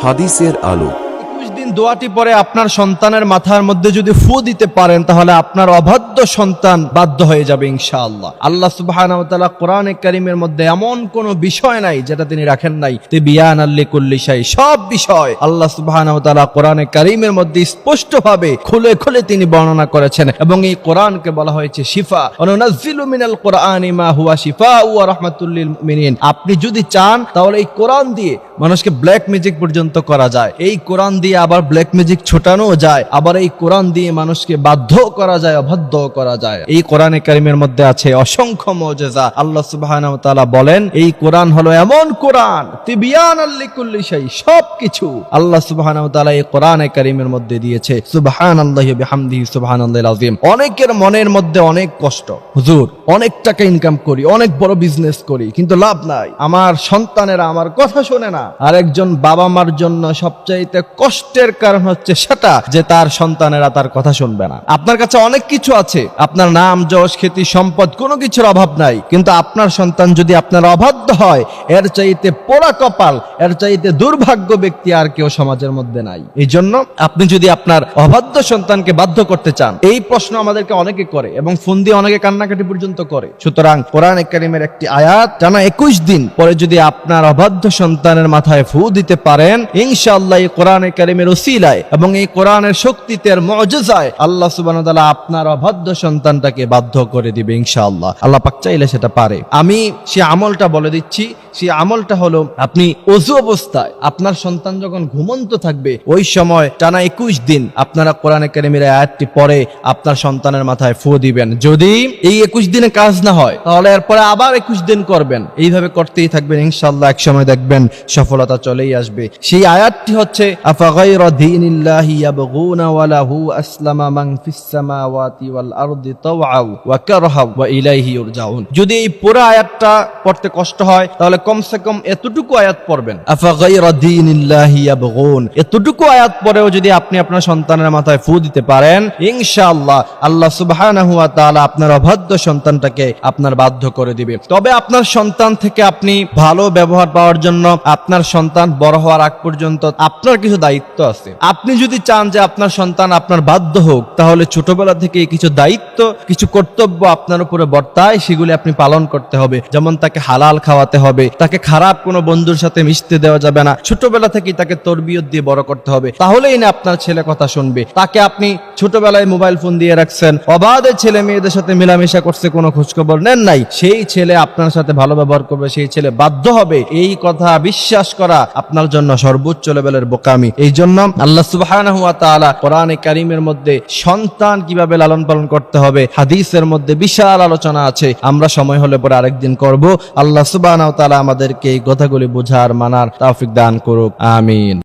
হাদিসের আলো। 21 দিন দোয়াটি পরে আপনার সন্তানের মাথার মধ্যে যদি ফু দিতে পারেন, তাহলে আপনার অবাধ্য সন্তান বাধ্য হয়ে যাবে ইনশাআল্লাহ। আল্লাহ সুবহানাহু ওয়া তাআলা কোরআনে কারীমের মধ্যে এমন কোন বিষয় নাই যেটা তিনি রাখেন নাই। তিবিয়ানাল লিকুল্লি শাই, সব বিষয় আল্লাহ সুবহানাহু ওয়া তাআলা কোরআনে কারীমের মধ্যে স্পষ্টভাবে খুলে খুলে তিনি বর্ণনা করেছেন, এবং এই কোরআনকে বলা হয়েছে শিফা। ওয়ানুনাজ্জিলু মিনাল কোরআনি মা হুয়া শিফাউ ওয়া রাহমাতুল লিল মুমিনিন। আপনি যদি চান তাহলে এই কোরআন দিয়ে মানুষকে ব্ল্যাক ম্যাজিক পর্যন্ত করা যায়, এই কোরআন দিয়ে আবার ব্ল্যাক ম্যাজিক ছোটানো যায়, আবার এই কোরআন দিয়ে মানুষকে বাধ্য করা যায়, অবাধ্য করা যায়। এই কোরআনে কারীমের মধ্যে আছে অসংখ্য মুজিজা। আল্লাহ সুবহানাহু ওয়া তাআলা বলেন এই কোরআন হলো এমন কোরআন, তিবিয়ানাল লিকুল্লি শাই, সবকিছু আল্লাহ সুবহানাহু ওয়া তাআলা এই কোরআনে কারীমের মধ্যে দিয়েছে। সুবহানাল্লাহি ওয়া বিহামদিহি সুবহানাল্লাহিল আযীম। অনেকের মনের মধ্যে অনেক কষ্ট, হুজুর অনেক টাকা ইনকাম করি, অনেক বড় বিজনেস করি, কিন্তু লাভ নাই, আমার সন্তানেরা আমার কথা শোনে না। আরেকজন বাবা মার জন্য সবচাইতে কষ্টের কারণ হচ্ছে সেটা যে তার সন্তানেরা তার কথা শুনবে না। আপনার কাছে অনেক কিছু আছে, আপনার নাম যশ খ্যাতি সম্পদ কোনো কিছুর অভাব নাই, কিন্তু আপনার সন্তান যদি আপনার অবাধ্য হয়, এর চাইতে পোড়া কপাল, এর চাইতে দুর্ভাগ্য ব্যক্তি আর কেউ সমাজের মধ্যে নাই। এই জন্য আপনি যদি আপনার অবাধ্য সন্তানকে বাধ্য করতে চান, এই প্রশ্ন আমাদেরকে অনেকে করে এবং ফোন দিয়ে অনেকে কান্নাকাটি পর্যন্ত করে। সুতরাং কোরআনে কারীমের একটি আয়াত টানা 21 দিন পরে যদি আপনার অবাধ্য সন্তানের মাথায় ফু দিতে পারেন, ইনশাআল্লাহ এই কোরআনে কারীমের উসিলায় এবং এই কোরআনের শক্তিতে আর মুজিজায় আল্লাহ সুবহানাহু ওয়া তাআলা আপনার অবাধ্য সন্তানটাকে বাধ্য করে দিবে ইনশাআল্লাহ। আল্লাহ পাক চাইলে সেটা পারে। আমি সেই আমলটা বলে দিচ্ছি। সেই আমলটা হলো, আপনি ওযু অবস্থায় আপনার সন্তান যখন ঘুমন্ত থাকবে, ওই সময় টানা 21 দিন আপনারা কোরআনে কারীমের আয়াতটি পড়ে আপনার সন্তানের মাথায় ফু দিবেন। যদি এই 21 দিনে কাজ না হয়, তাহলে এরপরে আবার 21 দিন করবেন। এইভাবে করতেই থাকবেন, ইনশাআল্লাহ এক সময় দেখবেন সফলতা চলেই আসবে। সেই আয়াতটি হচ্ছে আফাগায়রা দীনিল্লাহি ইয়াবগুনা ওয়া লাহু আসলামা মান ফিস সামাওয়াতি ওয়াল আরদি তাওআউ ওয়া কারহা ওয়া ইলাইহি ইরজাউন। যদি এই পুরো আয়াতটা পড়তে কষ্ট হয়, তাহলে কমসে কম এতটুকু আয়াত পড়বেন, আফাগায়রা দীনিল্লাহি ইয়াবগুন। এতটুকু আয়াত পড়েও যদি আপনি আপনার সন্তানের মাথায় ফু দিতে পারেন, ইনশাআল্লাহ আল্লাহ সুবহানাহু ওয়া তাআলা আপনার অবাধ্য সন্তানটাকে আপনার বাধ্য করে দিবে। তবে আপনার সন্তান থেকে আপনি ভালো ব্যবহার পাওয়ার জন্য আপনার সন্তান বড় হওয়ার আগ পর্যন্ত আপনার কিছু দায়িত্ব আছে। আপনি যদি চান যে আপনার সন্তান আপনার বাধ্য হোক, তাহলে ছোটবেলা থেকে কিছু দায়িত্ব, কিছু কর্তব্য আপনার উপরে বর্তায়, সেগুলি আপনি পালন করতে হবে। যেমন তাকে হালাল খাওয়াতে হবে, তাকে খারাপ কোনো বন্ধুর সাথে মিশতে দেওয়া যাবে না। ছোটবেলা থেকেই তাকে তরবিয়ত দিয়ে বড় করতে হবে, তাহলেই না আপনার ছেলে কথা শুনবে। তাকে আপনি ছোটবেলায় মোবাইল ফোন দিয়ে রাখছেন, অবাধে ছেলে মেয়েদের সাথে মেলামেশা করছে, কোনো খোঁজখবর নেন নাই, সেই ছেলে আপনার সাথে ভালো ব্যবহার করবে, সেই ছেলে বাধ্য হবে। এই কথা বিশ্বাস করা আপনার জন্য সর্বোচ্চ লেভেলের বোকামি। এই জন্য আল্লাহ সুবহানাহু ওয়া তাআলা কোরআনে কারীমের মধ্যে সন্তান কিভাবে লালন পালন করতে হবে হাদিসের মধ্যে বিশাল আলোচনা আছে। আমরা সময় হলে পরে আরেকদিন করব। আল্লাহ সুবহানাহু ওয়া তাআলা আমাদেরকে এই কথাগুলি বোঝার, মানার তৌফিক দান করুক। আমিন।